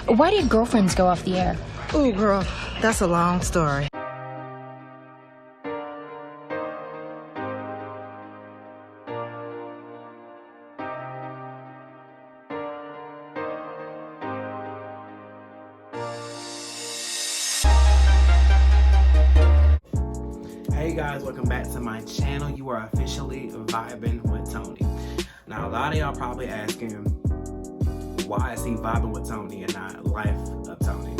Why did Girlfriends go off the air? Ooh, girl, that's a long story. Hey guys, welcome back to my channel. You are officially vibing with Tony. Now, a lot of y'all probably asking, why is he vibing with Tony and not Life of Tony?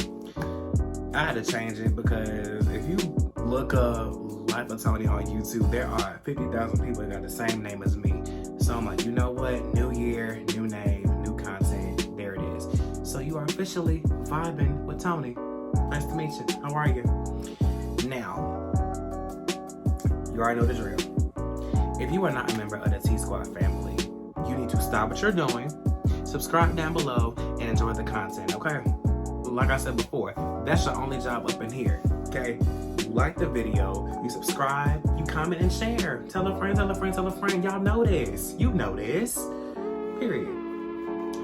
I had to change it because if you look up Life of Tony on YouTube, there are 50,000 people that got the same name as me. So I'm like, you know what? New year, new name, new content. There it is. So you are officially vibing with Tony. Nice to meet you. How are you? Now, you already know the drill. If you are not a member of the T-Squad family, you need to stop what you're doing, subscribe down below, and enjoy the content, okay? Like I said before, that's your only job up in here, okay? You like the video, you subscribe, you comment and share. Tell a friend, tell a friend, tell a friend. Y'all know this. You know this. Period.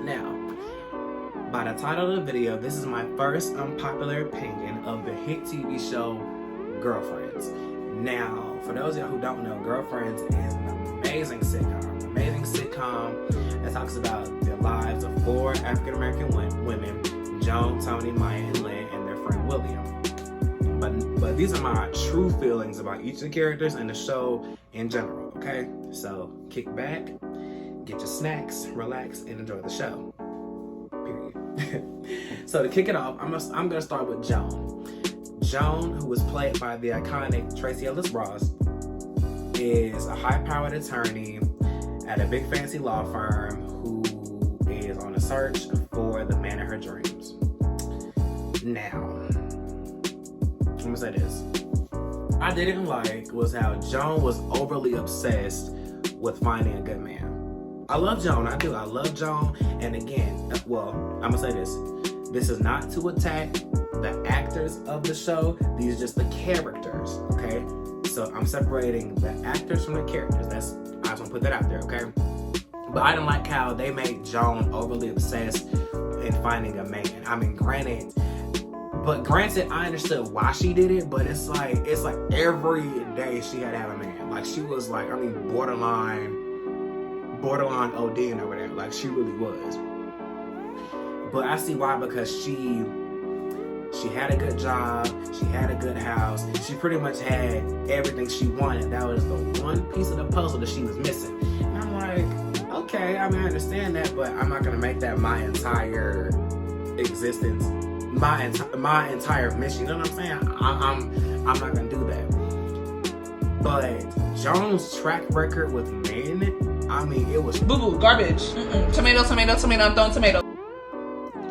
Now, by the title of the video, this is my first unpopular opinion of the hit TV show, Girlfriends. Now, for those of y'all who don't know, Girlfriends is an amazing sitcom that talks about the lives of 4 African-American women, Joan, Toni, Maya, and Lynn, and their friend William. But these are my true feelings about each of the characters and the show in general, okay? So, kick back, get your snacks, relax, and enjoy the show. Period. So to kick it off, I'm gonna start with Joan. Joan, who was played by the iconic Tracee Ellis Ross, is a high-powered attorney at a big fancy law firm who is on a search for the man of her dreams. Now, I'm gonna say this. I didn't like was how Joan was overly obsessed with finding a good man. I love Joan, I do. I love Joan. And again, well, I'm gonna say this. This is not to attack the actors of the show. These are just the characters, okay? So I'm separating the actors from the characters. I just want to put that out there, okay? But I didn't like how they made Joan overly obsessed in finding a man. I mean, granted, I understood why she did it, but it's like every day she had to have a man. Like, she was like, I mean, borderline ODing over there. Like, she really was. But I see why, because she had a good job, she had a good house, she pretty much had everything she wanted. That was the one piece of the puzzle that she was missing. And I'm like, okay, I mean, I understand that, but I'm not gonna make that my entire existence, my entire mission. You know what I'm saying? I'm not gonna do that. But Joan's track record with men, I mean, it was boo-boo, garbage. Tomato, tomato, tomato, I'm throwing tomato.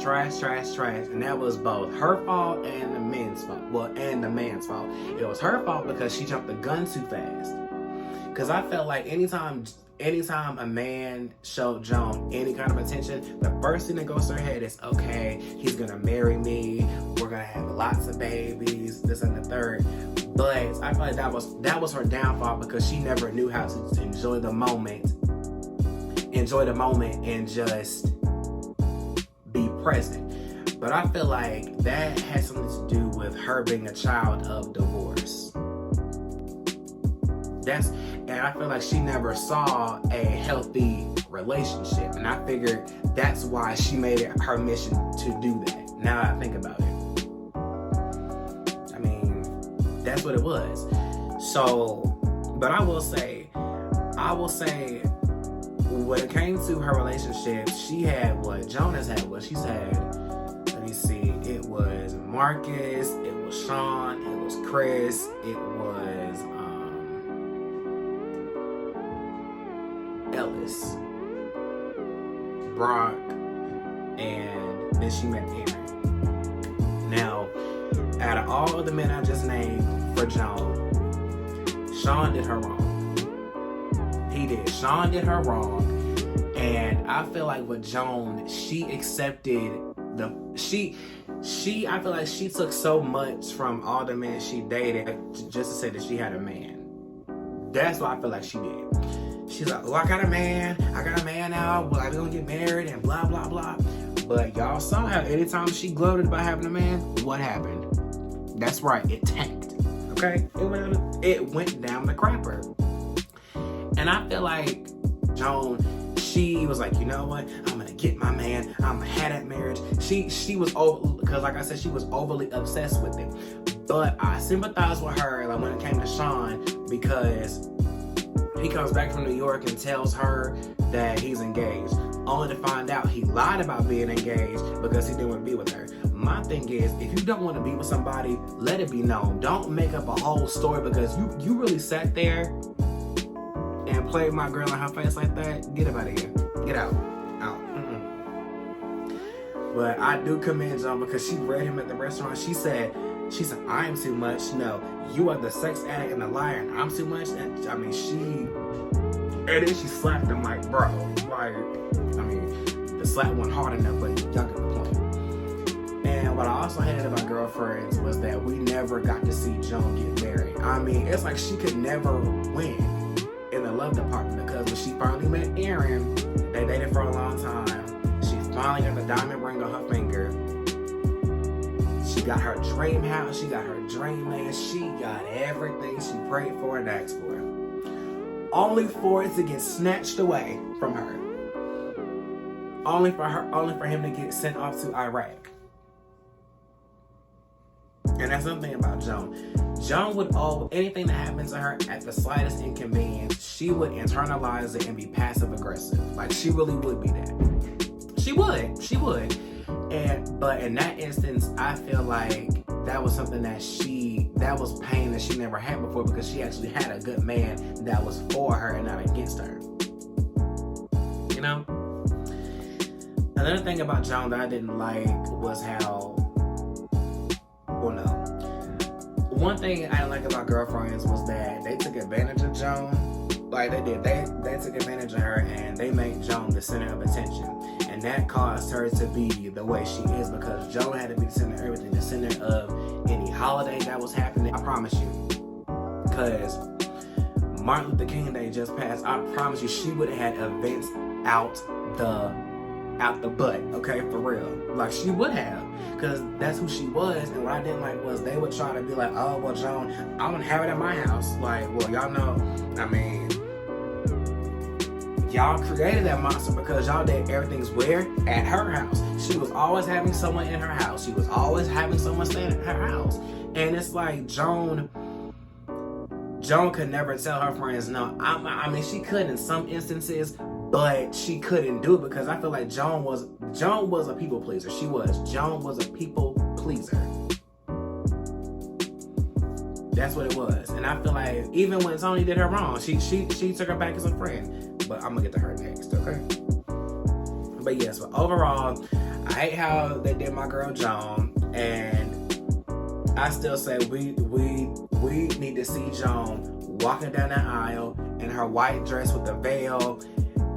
Trash, and that was both her fault and the men's fault. Well, and the man's fault. It was her fault because she jumped the gun too fast. Because I felt like anytime a man showed Joan any kind of attention, the first thing that goes to her head is, okay, he's gonna marry me, we're gonna have lots of babies, this and the third. But I feel like that was her downfall, because she never knew how to enjoy the moment and just be present. But I feel like that has something to do with her being a child of divorce. And I feel like she never saw a healthy relationship, and I figured that's why she made it her mission to do that. Now I think about it, I mean, that's what it was. So, but I will say, when it came to her relationship, she had what Joan has had. What she's had, let me see, it was Marcus, it was Sean, it was Chris, it was Ellis, Brock, and then she met Aaron. Now, out of all of the men I just named for Joan, Sean did her wrong. He did. Sean did her wrong. And I feel like with Joan, she accepted I feel like she took so much from all the men she dated just to say that she had a man. That's what I feel like she did. She's like, oh, I got a man now. Well, we're gonna get married and blah, blah, blah. But y'all saw how anytime she gloated about having a man, what happened? That's right, it tanked. Okay? It went down the crapper. And I feel like Joan, she was like, you know what? I'm gonna get my man. I'm gonna have that marriage. She was over, because like I said, she was overly obsessed with it. But I sympathize with her like when it came to Sean, because he comes back from New York and tells her that he's engaged, only to find out he lied about being engaged because he didn't want to be with her. My thing is, if you don't want to be with somebody, let it be known. Don't make up a whole story because you really sat there and played my girl in her face like that. Get up out of here. Get out. Out. But I do commend Joan because she read him at the restaurant. She said, I am too much. No, you are the sex addict and the liar, and I'm too much. And I mean, and then she slapped him like, bro. Like, I mean, the slap wasn't hard enough, but y'all get the point. And what I also hated about Girlfriends was that we never got to see Joan get married. I mean, it's like she could never win in the love department, because when she finally met Aaron, they dated for a long time. She finally got the diamond ring on her finger. She got her dream house. She got her dream man. She got everything she prayed for and asked for. Only for it to get snatched away from her. Only for him to get sent off to Iraq. And that's something about Joan. Joan would owe anything that happened to her at the slightest inconvenience. She would internalize it and be passive aggressive. Like, she really would be that. She would. But in that instance, I feel like that was something that was pain that she never had before, because she actually had a good man that was for her and not against her. You know? Another thing about Joan that I didn't like was how, well, no. One thing I didn't like about Girlfriends was that they took advantage of Joan. Like, they did. They took advantage of her and they made Joan the center of attention. And that caused her to be the way she is, because Joan had to be the center of everything, the center of any holiday that was happening. I promise you. Because Martin Luther King Day just passed. I promise you, she would have had events out the butt, okay, for real. Like, she would have, because that's who she was. And what I didn't like was they would try to be like, oh, well, Joan, I'm gonna have it at my house. Like, well, y'all know, I mean, y'all created that monster because y'all did everything's where? At her house. She was always having someone in her house. She was always having someone staying at her house. And it's like Joan could never tell her friends no. I mean, she could in some instances, but she couldn't do it because I feel like Joan was a people pleaser. Joan was a people pleaser. That's what it was. And I feel like even when Toni did her wrong, she took her back as a friend. But I'm gonna get to her next, okay? But yes, but overall, I hate how they did my girl Joan, and I still say we need to see Joan walking down that aisle in her white dress with the veil.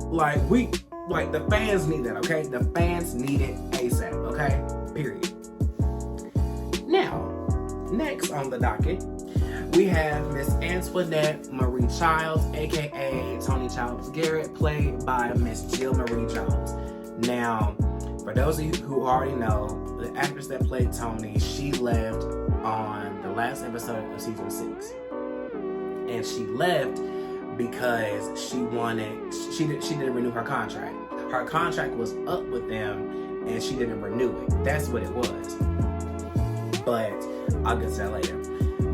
Like the fans need that, okay? The fans need it ASAP, okay? Period. Now, next on the docket, we have Miss Antoinette Marie Childs, aka Toni Childs Garrett, played by Miss Jill Marie Jones. Now, for those of you who already know, the actress that played Toni, she left on the last episode of season 6. And she left because she didn't renew her contract. Her contract was up with them and she didn't renew it. That's what it was. But I'll get to that later.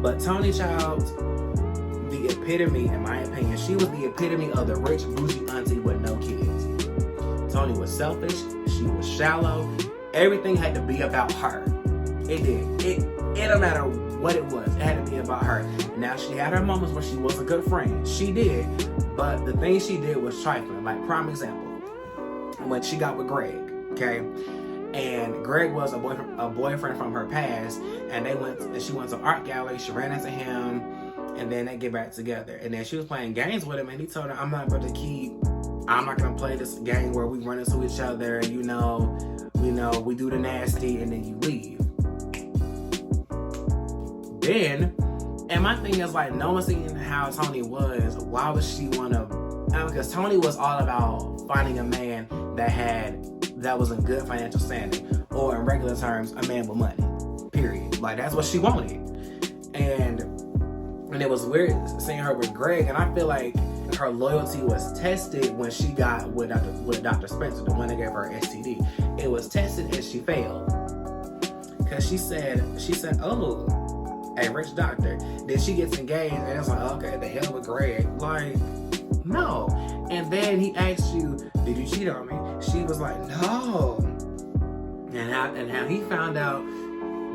But Toni Childs, the epitome, in my opinion, she was the epitome of the rich, bougie auntie with no kids. Toni was selfish. She was shallow. Everything had to be about her. It did. It don't matter what it was. It had to be about her. Now, she had her moments where she was a good friend. She did. But the thing she did was trifling. Like, prime example, when she got with Greg, okay? And Greg was a boyfriend from her past, and she went to an art gallery, she ran into him, and then they get back together. And then she was playing games with him, and he told her, I'm not going to play this game where we run into each other, and we do the nasty, and then you leave. Then, and my thing is, like, no one seeing how Toni was, why would she want to, because Toni was all about finding a man that had that was in good financial standing, or in regular terms, a man with money. Period. Like, that's what she wanted. And it was weird seeing her with Greg, and I feel like her loyalty was tested when she got with Dr. Spencer, the one that gave her STD. It was tested and she failed. Cause she said, oh, a rich doctor. Then she gets engaged and it's like, okay, the hell with Greg. Like, no. And then he asked you, did you cheat on me? She was like, no. And how he found out,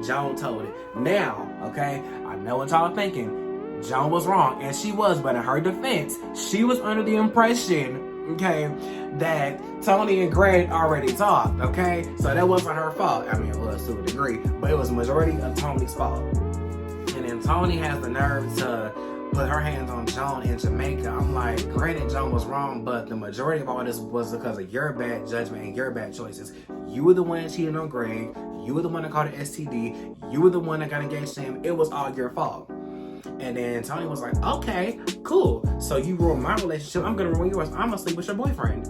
Joan told it. Now, okay, I know what y'all are thinking. Joan was wrong, and she was, but in her defense, she was under the impression, okay, that Toni and Greg already talked, okay? So that wasn't her fault. I mean, it was to a degree, but it was majority of Toni's fault. And then Toni has the nerve to put her hands on Joan in Jamaica. I'm like, granted, Joan was wrong, but the majority of all this was because of your bad judgment and your bad choices. You were the one that cheated on Greg. You were the one that caught an STD. You were the one that got engaged to him. It was all your fault. And then Toni was like, okay, cool. So you ruined my relationship. I'm going to ruin yours. I'm going to sleep with your boyfriend.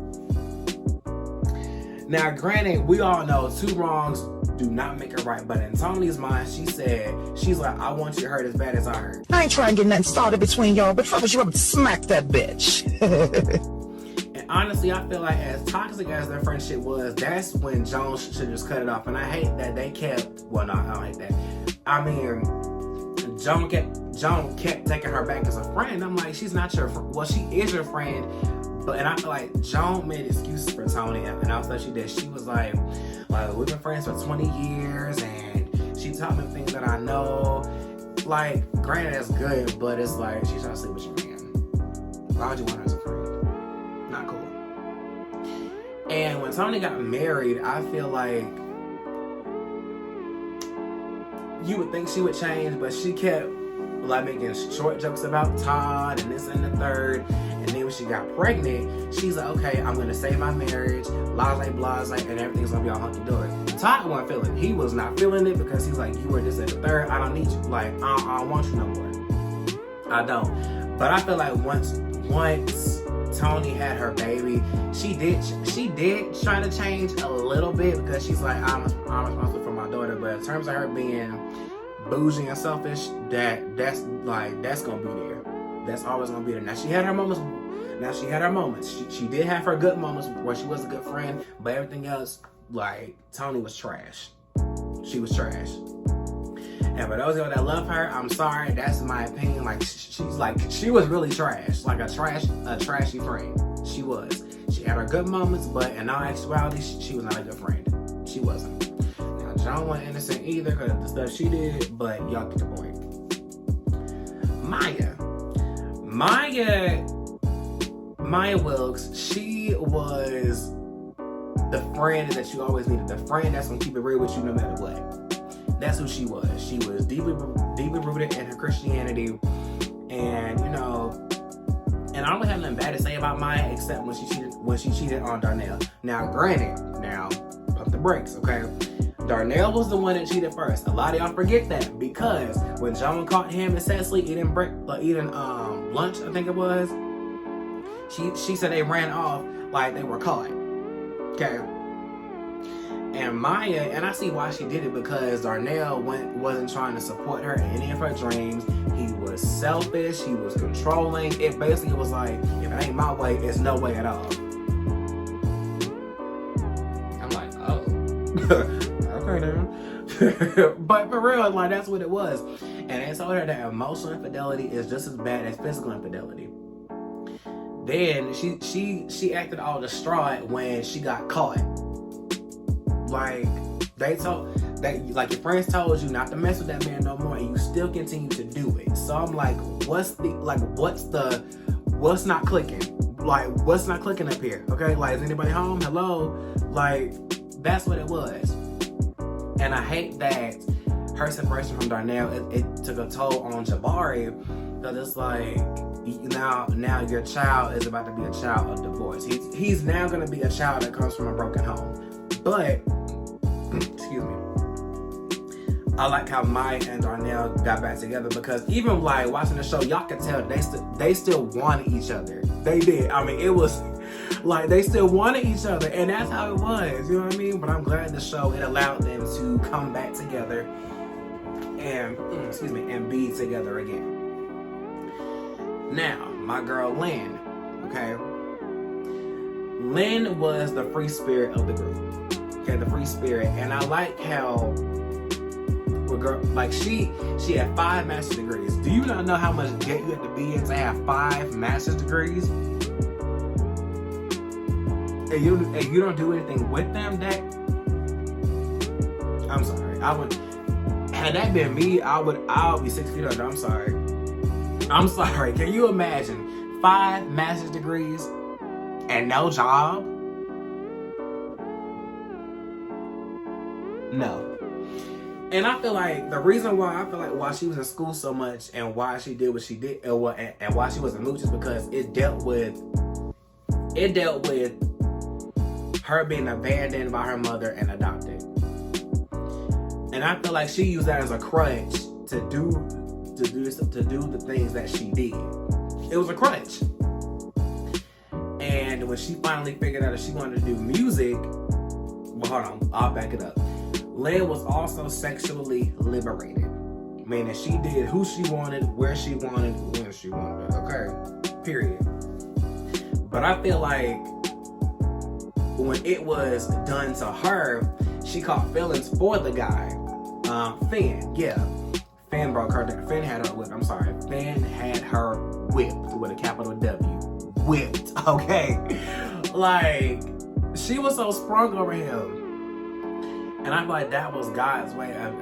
Now, granted, we all know 2 wrongs do not make it right. But in Toni's mind, she's like, I want you to hurt as bad as I hurt. I ain't trying to get nothing started between y'all, but fuck you up and smack that bitch. And honestly, I feel like as toxic as their friendship was, that's when Joan should just cut it off. And I hate that they kept, well, no, I don't hate that. I mean, Joan kept taking her back as a friend. I'm like, she's not your friend. Well, she is your friend. And I feel like Joan made excuses for Toni. And also she did. She was like, we've been friends for 20 years. And she taught me things that I know. Like, granted, that's good. But it's like, she's trying to sleep with your man. Why would you want her as a friend? Not cool. And when Toni got married, I feel like you would think she would change, but she kept like making short jokes about Todd and this and the third. And then when she got pregnant, she's like, okay, I'm gonna save my marriage, blase, and everything's gonna be all hunky-dory. Todd wasn't feeling it. He was not feeling it because he's like, you were this and the third, I don't need you. Like, I don't want you no more. I don't. But I feel like once Toni had her baby, she did try to change a little bit because she's like, I'm responsible for my daughter. But in terms of her being bougie and selfish, that's gonna be there. That's always gonna be there. Now she had her moments. She did have her good moments where she was a good friend, but everything else, like, Toni was trash. She was trash. And for those of you that love her, I'm sorry. That's my opinion. Like, she was really trash. Like a trashy friend. She was. She had her good moments, but in all actuality, she was not a good friend. She wasn't. Now, Joan wasn't innocent either because of the stuff she did, but y'all get the point. Maya Wilkes, she was the friend that you always needed. The friend that's gonna keep it real with you no matter what. That's who she was. She was deeply rooted in her Christianity, and and I don't have nothing bad to say about Maya except when she cheated on Darnell. Now, granted, pump the brakes, okay? Darnell was the one that cheated first. A lot of y'all forget that because when Joan caught him and Cecily eating lunch, I think it was, she said they ran off like they were caught. Okay. And Maya, and I see why she did it, because Darnell wasn't trying to support her in any of her dreams. He was selfish. He was controlling. It basically was like, if it ain't my way, it's no way at all. I'm like, oh. Okay then. But for real, like, that's what it was. And they told her that emotional infidelity is just as bad as physical infidelity. Then she acted all distraught when she got caught. Like, your friends told you not to mess with that man no more, and you still continue to do it. So I'm like, what's not clicking? Like, what's not clicking up here? Okay, like, is anybody home? Hello? Like, that's what it was. And I hate that her separation from Darnell, it took a toll on Jabari, because it's like, now your child is about to be a child of divorce. He's now going to be a child that comes from a broken home. But, excuse me, I like how Maya and Darnell got back together, because even like watching the show, y'all could tell they still wanted each other. They did. I mean, it was Like, they still wanted each other, and that's how it was, you know what I mean? But I'm glad the show, it allowed them to come back together and, and be together again. Now, my girl Lynn, okay? Lynn was the free spirit of the group. Okay, the free spirit. And I like how, girl, like she had 5 master's degrees. Do you not know how much debt you have to be in to have 5 master's degrees? And you don't do anything with them, that I'm sorry. Had that been me, I'll be 6 feet under. I'm sorry. Can you imagine 5 master's degrees and no job? No. And I feel like the reason why why she was in school so much and why she did what she did and why she was a mooch is because it dealt with her being abandoned by her mother and adopted. And I feel like she used that as a crutch to do the things that she did. It was a crutch. And when she finally figured out that she wanted to do music, well, hold on, I'll back it up. Lynn was also sexually liberated, meaning she did who she wanted, where she wanted, when she wanted. Okay, period. But I feel like when it was done to her, she caught feelings for the guy. Finn, yeah. Finn broke her down. Finn had her whipped. I'm sorry. Finn had her whipped with a capital W. Whipped, okay? Like, she was so sprung over him. And I feel like that was God's way of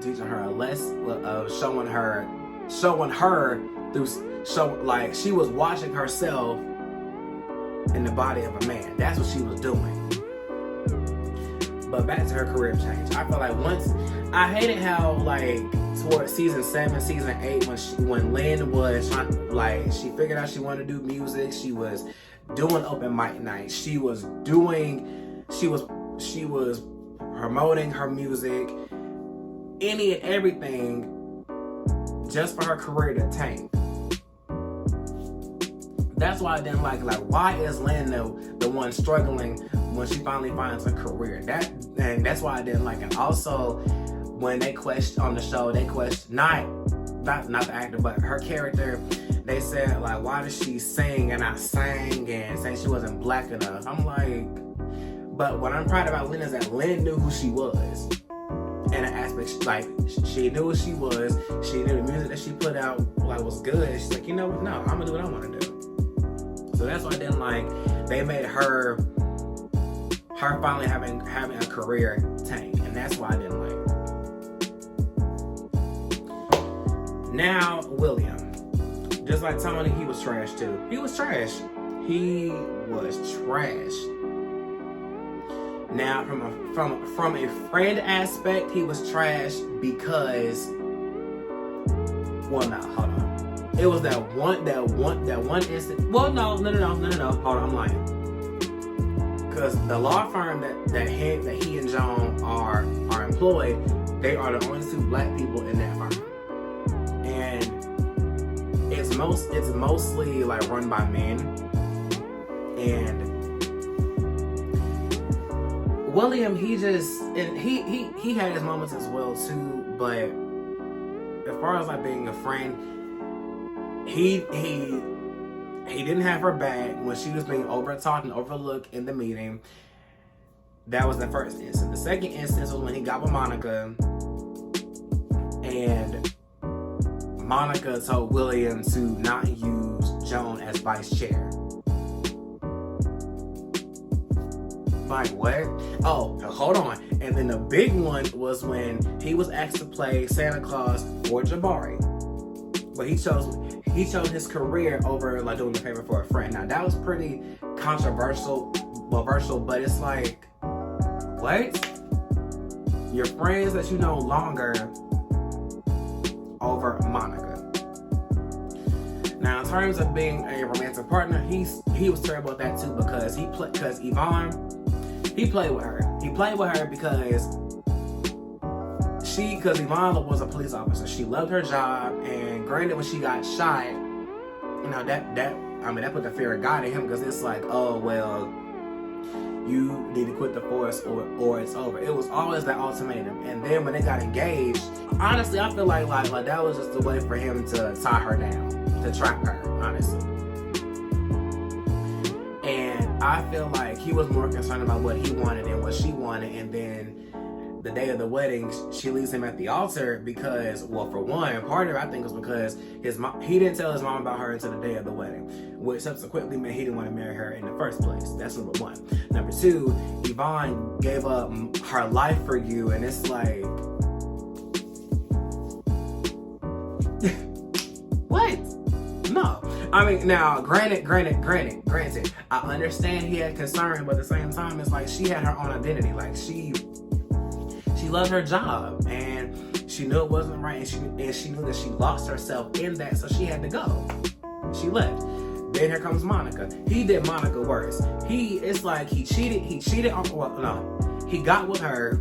teaching her a lesson, of showing her through like she was watching herself in the body of a man. That's what she was doing. But back to her career change. I feel like I hated how like towards season 7, season 8, when Lynn was trying, she figured out she wanted to do music. She was doing open mic nights. She was promoting her music, any and everything, just for her career to tank. That's why I didn't like why is Lynn the one struggling when she finally finds a career? And that's why I didn't like it. Also, when they questioned on the show, they questioned not the actor, but her character. They said why does she sing and not sang and saying she wasn't black enough? I'm like, but what I'm proud about Lynn is that Lynn knew who she was. In an aspect, she knew who she was. She knew the music that she put out was good. She's like, you know what? No, I'm gonna do what I want to do. So that's why I didn't like. They made her finally having a career tank, and that's why I didn't like. Now William, just like Toni, he was trash too. He was trash. Now, from a friend aspect, he was trash because, well, no, hold on. It was that one instant. Well, no. Hold on, I'm lying. Because the law firm that he and Joan are employed, they are the only 2 black people in that firm, and it's mostly run by men, and William, he had his moments as well too, but as far as being a friend, he didn't have her back when she was being overtalked and overlooked in the meeting. That was the first instance. The second instance was when he got with Monica, and Monica told William to not use Joan as vice chair. Like, what? Oh, hold on. And then the big one was when he was asked to play Santa Claus for Jabari. But he chose his career over doing a favor for a friend. Now that was pretty controversial, but it's like, what? Your friends that you no longer over Monica. Now in terms of being a romantic partner, he was terrible at that too, because Yvonne, he played with her. He played with her because Yvonne was a police officer. She loved her job, and granted, when she got shot, that that put the fear of God in him, because it's like, oh, well, you need to quit the force or it's over. It was always that ultimatum. And then when they got engaged, honestly, I feel like that was just a way for him to tie her down, to trap her, honestly. And I feel like he was more concerned about what he wanted and what she wanted. And then the day of the wedding, she leaves him at the altar because, well, for one, part of it I think was because he didn't tell his mom about her until the day of the wedding, which subsequently meant he didn't want to marry her in the first place. That's number one. Number two, Yvonne gave up her life for you, and it's like, what? No. I mean, now, granted, I understand he had concern, but at the same time, it's like she had her own identity. Like, she loved her job, and she knew it wasn't right, and she knew that she lost herself in that, so she had to go. She left. Then here comes Monica. He did Monica worse. It's like he cheated on, well, no, he got with her.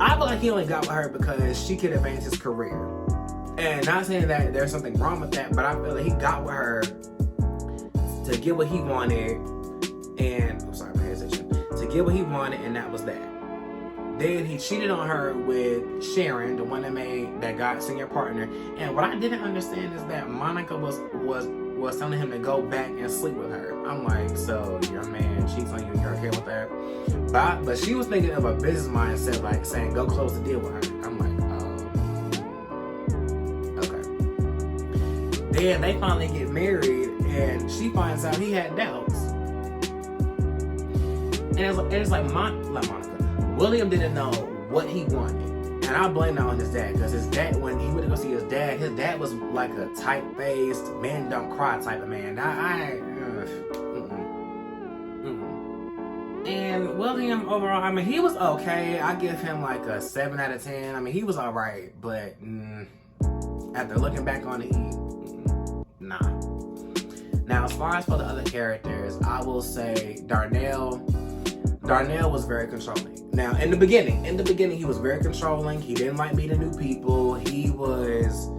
I feel like he only got with her because she could advance his career. And not saying that there's something wrong with that, but I feel like he got with her to get what he wanted, and to get what he wanted, and that was that. Then he cheated on her with Sharon, the one that got senior partner. And what I didn't understand is that Monica was telling him to go back and sleep with her. I'm like, so your man cheats on you, you're okay with that? But she was thinking of a business mindset, like saying, go close the deal with her. I'm like, okay. Then they finally get married, and she finds out he had doubts. And it's like Monica. William didn't know what he wanted. And I blame that on his dad, because his dad, when he went to go see his dad was like a tight-faced, men don't cry type of man. And William, overall, I mean, he was okay. I give him like a 7 out of 10. I mean, he was all right, but after looking back on it, nah. Now, as far as for the other characters, I will say Darnell was very controlling. Now, in the beginning, he was very controlling. He didn't like meeting new people. He was,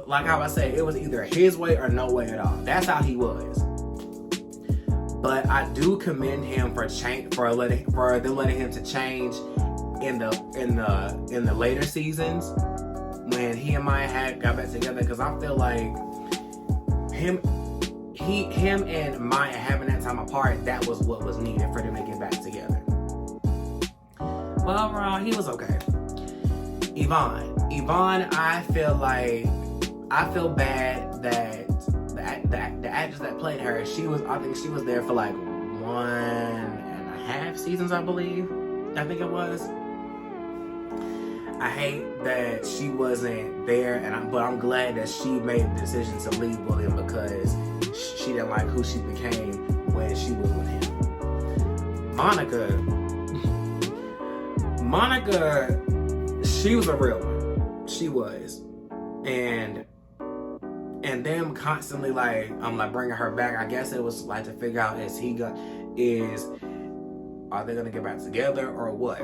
like how I say, it was either his way or no way at all. That's how he was. But I do commend him for them letting him to change in the later seasons when he and Maya got back together, because I feel like him and Maya having that time apart, that was what was needed for them to get back together. But overall, he was okay. Yvonne, I feel bad that the actress that played her, I think she was there for like 1.5 seasons, I believe. I think it was. I hate that she wasn't there, but I'm glad that she made the decision to leave William, because she didn't like who she became when she was with him. Monica, she was a real one. She was. And them constantly bringing her back. I guess it was like to figure out are they gonna get back together or what?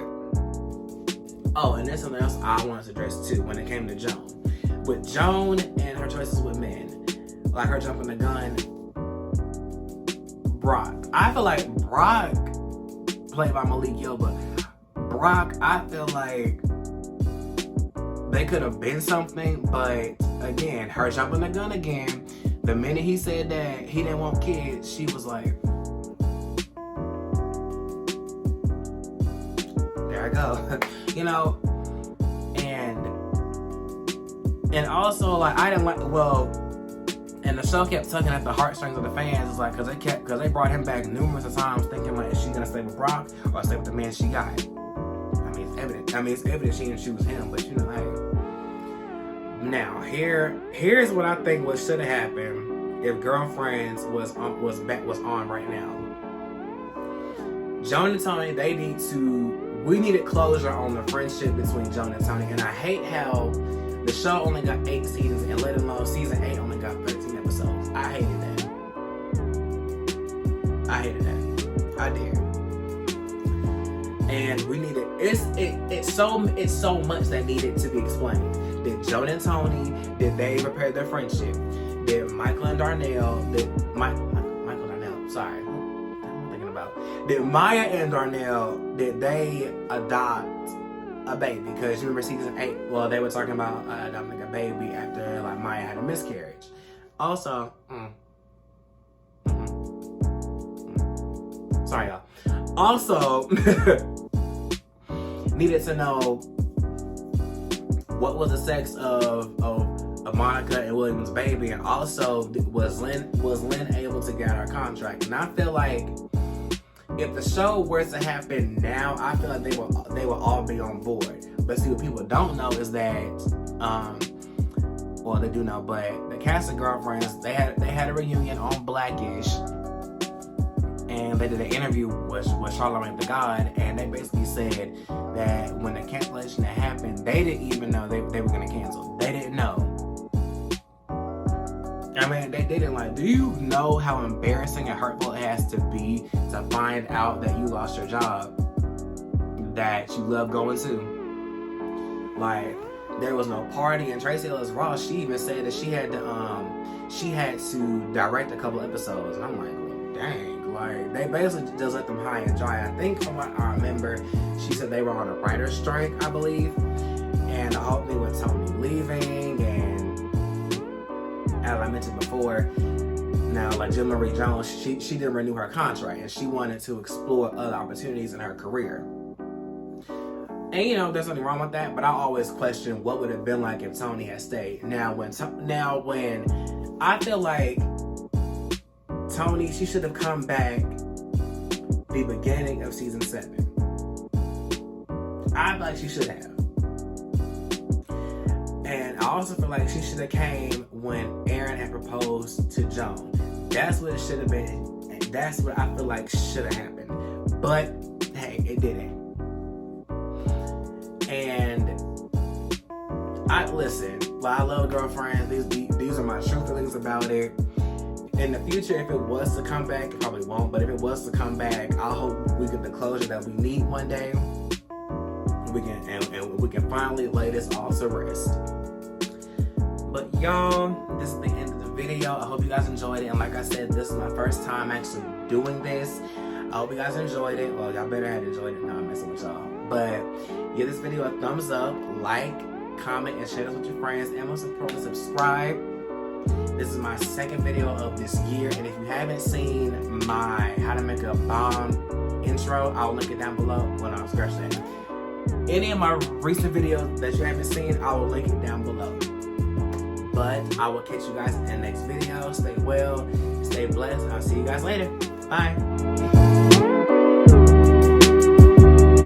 Oh, and there's something else I wanted to address too when it came to Joan. With Joan and her choices with men, like her jumping the gun, Brock. I feel like Brock, played by Malik Yoba, Brock, I feel like they could have been something, but again, her jumping the gun again, the minute he said that he didn't want kids, she was like, there I go. You know, and also, like, I didn't like, and the show kept tugging at the heartstrings of the fans. It's like, because they brought him back numerous times, thinking like, is she gonna stay with Brock or stay with the man she got? I mean, it's evident she didn't choose him, but you know, hey. Now, here's what I think what should have happened if Girlfriends was on right now. Joan and Toni, we needed closure on the friendship between Joan and Toni, and I hate how the show only got 8 seasons, and let alone season 8 only got 13 episodes. I hated that. I did. And we needed it's so much that needed to be explained. Did Joan and Toni, did they repair their friendship? Did Michael and Darnell, Michael Darnell, sorry, what am I thinking about? Did Maya and Darnell, did they adopt a baby? Because you remember season 8, well, they were talking about adopting a baby after like Maya had a miscarriage. Also, sorry y'all. Also, needed to know what was the sex of Monica and William's baby, and also was Lynn able to get her contract? And I feel like if the show were to happen now, I feel like they will all be on board. But see, what people don't know is that, well, they do know, but the cast of Girlfriends, they had a reunion on Blackish, and they did an interview with Charlamagne Tha God, and they basically said that when the cancellation had happened, they didn't even know they were gonna cancel. They didn't know. I mean, they didn't like, do you know how embarrassing and hurtful it has to be to find out that you lost your job that you love going to? Like, there was no party, and Tracee Ellis Ross, she even said that she had to direct a couple episodes, and I'm like, well, dang, like, they basically just let them high and dry. I think from what I remember, she said they were on a writer's strike, I believe, and the whole thing with Toni leaving, and as I mentioned before, now like Jill Marie Jones, she didn't renew her contract, and she wanted to explore other opportunities in her career. And you know, there's nothing wrong with that, but I always question what would it have been like if Toni had stayed. Now when I feel like Toni, she should have come back the beginning of season 7. I feel like she should have. And I also feel like she should have came when Aaron had proposed to Joan. That's what it should have been. And that's what I feel like should have happened. But hey, it didn't. And I love Girlfriends. These are my true feelings about it. In the future, if it was to come back, it probably won't, but if it was to come back, I hope we get the closure that we need one day. We can finally lay this all to rest. But y'all, this is the end of the video. I hope you guys enjoyed it. And like I said, this is my first time actually doing this. I hope you guys enjoyed it. Well, y'all better have enjoyed it. No, I'm messing with y'all. But give this video a thumbs up, like, comment, and share this with your friends. And most importantly, subscribe. This is my second video of this year. And if you haven't seen my How to Make a Bomb intro, I'll link it down below when I'm scratching it. Any of my recent videos that you haven't seen, I will link it down below. But I will catch you guys in the next video. Stay well, stay blessed, and I'll see you guys later. Bye.